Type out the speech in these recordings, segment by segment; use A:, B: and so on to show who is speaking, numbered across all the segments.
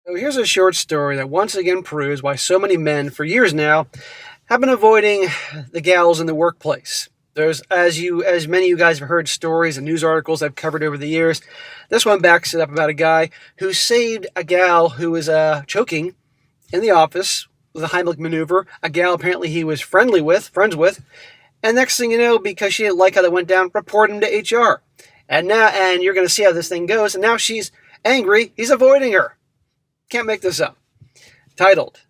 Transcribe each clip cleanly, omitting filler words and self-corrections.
A: So here's a short story that once again proves why so many men for years now have been avoiding the gals in the workplace. There's, as many of you guys have heard stories and news articles I've covered over the years. This one backs it up about a guy who saved a gal who was choking in the office with a Heimlich maneuver. A gal apparently he was friends with, and next thing you know, because she didn't like how that went down, report him to HR. And you're going to see how this thing goes. And now she's angry. He's avoiding her. Can't make this up. Titled,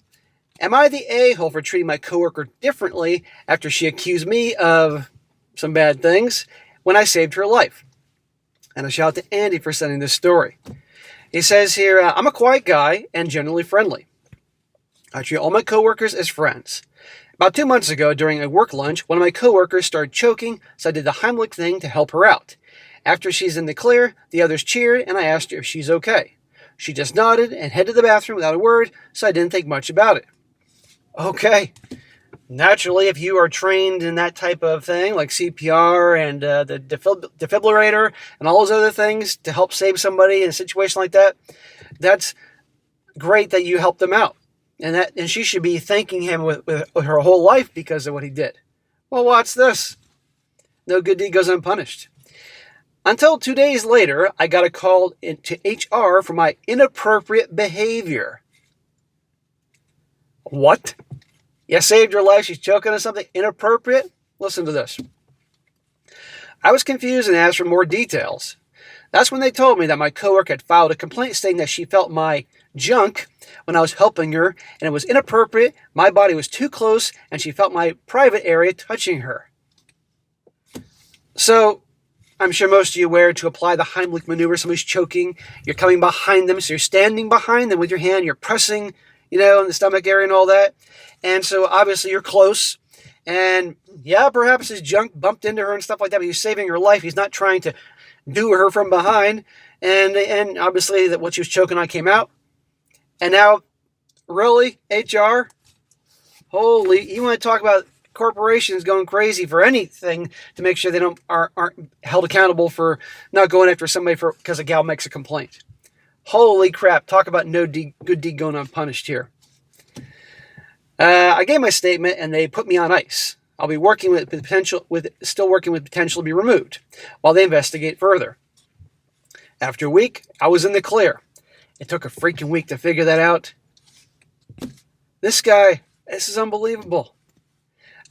A: Am I the a-hole for treating my coworker differently after she accused me of some bad things when I saved her life? And a shout out to Andy for sending this story. He says here, I'm a quiet guy and generally friendly. I treat all my coworkers as friends. About 2 months ago, during a work lunch, one of my coworkers started choking, so I did the Heimlich thing to help her out. After she's in the clear, the others cheered, and I asked her if she's okay. She just nodded and headed to the bathroom without a word, so I didn't think much about it. Okay. Naturally, if you are trained in that type of thing, like CPR and the defibrillator and all those other things to help save somebody in a situation like that, that's great that you helped them out. And she should be thanking him with her whole life because of what he did. Well, watch this. No good deed goes unpunished. Until 2 days later, I got a call to HR for my inappropriate behavior. What? You saved her life, she's choking on something inappropriate? Listen to this. I was confused and asked for more details. That's when they told me that my coworker had filed a complaint stating that she felt my junk when I was helping her, and it was inappropriate, my body was too close, and she felt my private area touching her. So, I'm sure most of you are aware to apply the Heimlich maneuver. Somebody's choking, you're coming behind them, so you're standing behind them with your hand, you're pressing, in the stomach area and all that. And so obviously you're close. And yeah, perhaps his junk bumped into her and stuff like that, but he's saving her life. He's not trying to do her from behind. And obviously that what she was choking on came out. And now, really, HR? Holy, you want to talk about corporations going crazy for anything to make sure they aren't held accountable for not going after somebody because a gal makes a complaint. Holy crap, talk about no good deed going unpunished here. I gave my statement and they put me on ice. I'll be working with potential to be removed while they investigate further. After a week, I was in the clear. It took a freaking week to figure that out. This is unbelievable.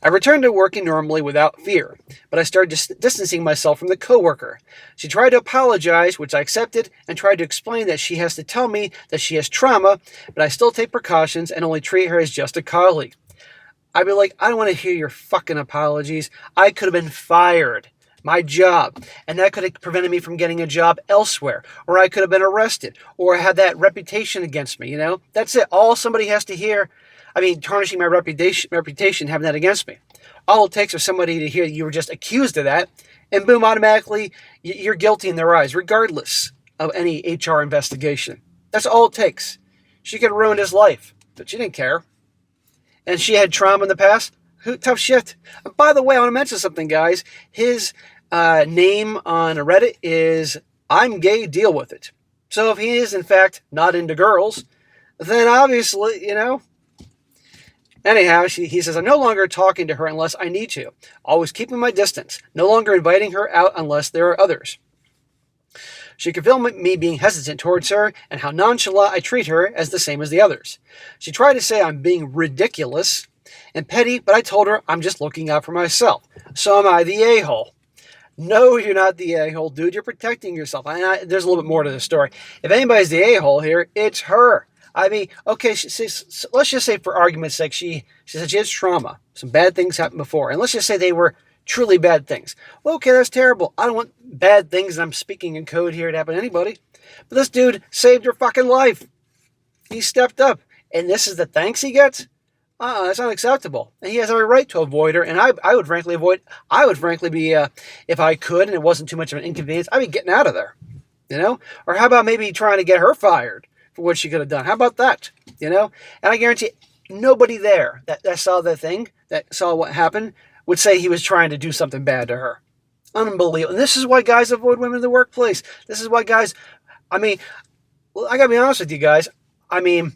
A: I returned to working normally without fear, but I started distancing myself from the coworker. She tried to apologize, which I accepted, and tried to explain that she has to tell me that she has trauma, but I still take precautions and only treat her as just a colleague. I'd be like, I don't want to hear your fucking apologies. I could have been fired. My job. And that could have prevented me from getting a job elsewhere. Or I could have been arrested. Or had that reputation against me, That's it. All somebody has to hear. Tarnishing my reputation, having that against me. All it takes is somebody to hear that you were just accused of that, and boom, automatically, you're guilty in their eyes, regardless of any HR investigation. That's all it takes. She could have ruined his life, but she didn't care. And she had trauma in the past. Tough shit. By the way, I want to mention something, guys. His name on Reddit is I'm Gay, Deal With It. So if he is, in fact, not into girls, then obviously, Anyhow, he says, I'm no longer talking to her unless I need to. Always keeping my distance. No longer inviting her out unless there are others. She could feel me being hesitant towards her and how nonchalant I treat her as the same as the others. She tried to say I'm being ridiculous and petty, but I told her I'm just looking out for myself. So am I the a-hole? No, you're not the a-hole, dude. You're protecting yourself. There's a little bit more to the story. If anybody's the a-hole here, it's her. Okay, let's just say for argument's sake, she said she has trauma. Some bad things happened before. And let's just say they were truly bad things. Well, okay, that's terrible. I don't want bad things, and I'm speaking in code here to happen to anybody. But this dude saved her fucking life. He stepped up. And this is the thanks he gets? That's unacceptable. And he has every right to avoid her. And I would frankly be, if I could and it wasn't too much of an inconvenience, I'd be getting out of there. Or how about maybe trying to get her fired for what she could have done? How about that? And I guarantee nobody there that saw the thing, that saw what happened, would say he was trying to do something bad to her. Unbelievable. And this is why guys avoid women in the workplace. This is why guys, I gotta be honest with you guys, I mean,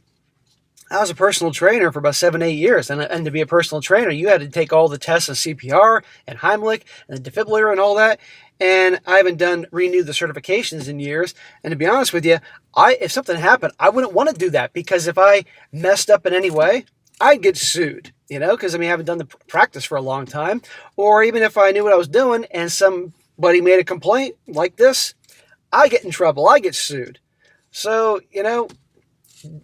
A: I was a personal trainer for about 7-8 years, and to be a personal trainer, you had to take all the tests of CPR and Heimlich and the defibrillator and all that. And I haven't renewed the certifications in years. And to be honest with you, if something happened, I wouldn't want to do that, because if I messed up in any way, I'd get sued. Because I haven't done the practice for a long time, or even if I knew what I was doing and somebody made a complaint like this, I get in trouble. I get sued. So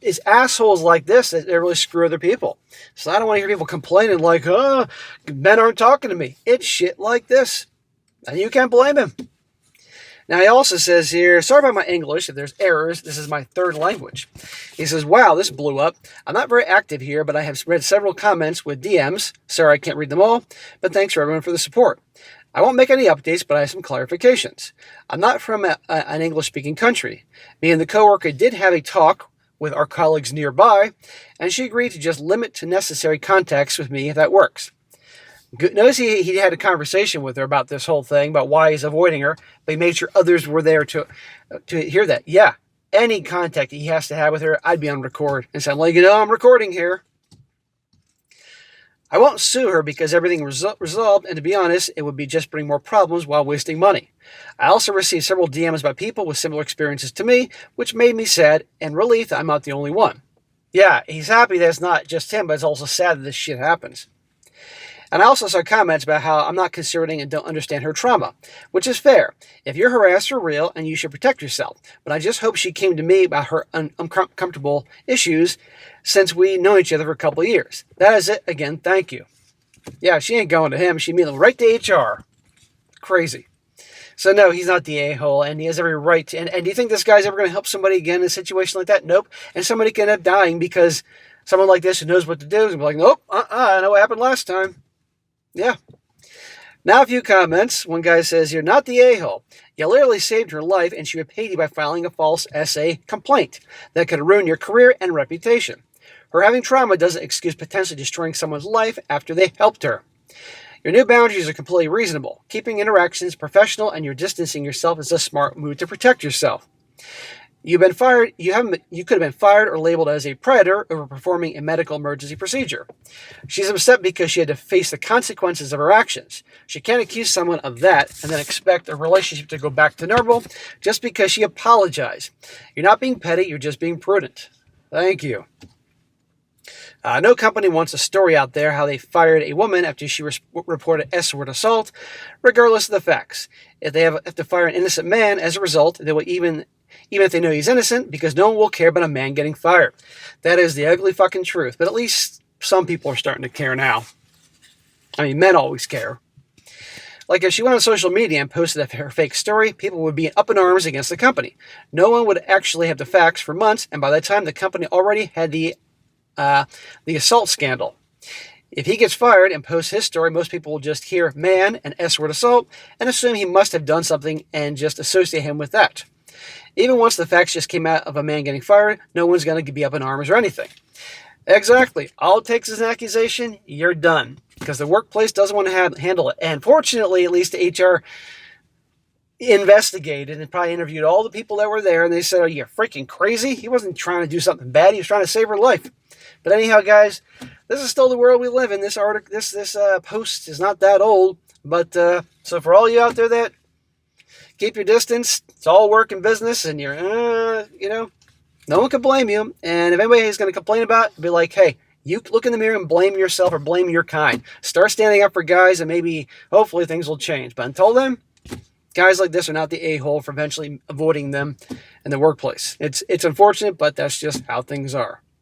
A: it's assholes like this that really screw other people. So I don't want to hear people complaining like, oh, men aren't talking to me. It's shit like this. And you can't blame him. Now, he also says here, sorry about my English. If there's errors, this is my third language. He says, wow, this blew up. I'm not very active here, but I have read several comments with DMs. Sorry, I can't read them all, but thanks for everyone for the support. I won't make any updates, but I have some clarifications. I'm not from an English-speaking country. Me and the coworker did have a talk with our colleagues nearby, and she agreed to just limit to necessary contacts with me if that works. Notice he had a conversation with her about this whole thing, about why he's avoiding her, but he made sure others were there to hear that. Yeah, any contact he has to have with her, I'd be on record and say, I'm recording here. I won't sue her because everything resolved, and to be honest, it would be just bring more problems while wasting money. I also received several DMs by people with similar experiences to me, which made me sad and relieved that I'm not the only one. Yeah, he's happy that it's not just him, but it's also sad that this shit happens. And I also saw comments about how I'm not considering and don't understand her trauma, which is fair. If you're harassed for real, and you should protect yourself. But I just hope she came to me about her uncomfortable issues since we know each other for a couple of years. That is it. Again, thank you. Yeah, she ain't going to him. She means right to HR. Crazy. So no, he's not the a-hole, and he has every right to. And do you think this guy's ever going to help somebody again in a situation like that? Nope. And somebody can end up dying because someone like this who knows what to do is going to be like, nope, I know what happened last time. Yeah. Now a few comments. One guy says, you're not the a-hole. You literally saved her life, and she repaid you by filing a false essay complaint that could ruin your career and reputation. Her having trauma doesn't excuse potentially destroying someone's life after they helped her. Your new boundaries are completely reasonable. Keeping interactions professional and you're distancing yourself is a smart move to protect yourself. You've been fired. You could have been fired or labeled as a predator over performing a medical emergency procedure. She's upset because she had to face the consequences of her actions. She can't accuse someone of that and then expect a relationship to go back to normal just because she apologized. You're not being petty. You're just being prudent. Thank you. No company wants a story out there how they fired a woman after she reported S-word assault, regardless of the facts. If they have to fire an innocent man as a result, they will even if they know he's innocent, because no one will care about a man getting fired. That is the ugly fucking truth. But at least some people are starting to care now. I mean, men always care. Like if she went on social media and posted her fake story, people would be up in arms against the company. No one would actually have the facts for months, and by that time the company already had the assault scandal. If he gets fired and posts his story, most people will just hear man and S-word assault and assume he must have done something and just associate him with that. Even once the facts just came out of a man getting fired, no one's going to be up in arms or anything. Exactly. All it takes is an accusation, you're done. Because the workplace doesn't want to handle it. And fortunately, at least HR investigated and probably interviewed all the people that were there, and they said, are you freaking crazy? He wasn't trying to do something bad. He was trying to save her life. But anyhow, guys, this is still the world we live in. This post is not that old. But so for all you out there that keep your distance, it's all work and business, and you're, no one can blame you. And if anybody is going to complain about it, be like, hey, you look in the mirror and blame yourself or blame your kind. Start standing up for guys, and maybe, hopefully, things will change. But until then, guys like this are not the a-hole for eventually avoiding them in the workplace. It's unfortunate, but that's just how things are.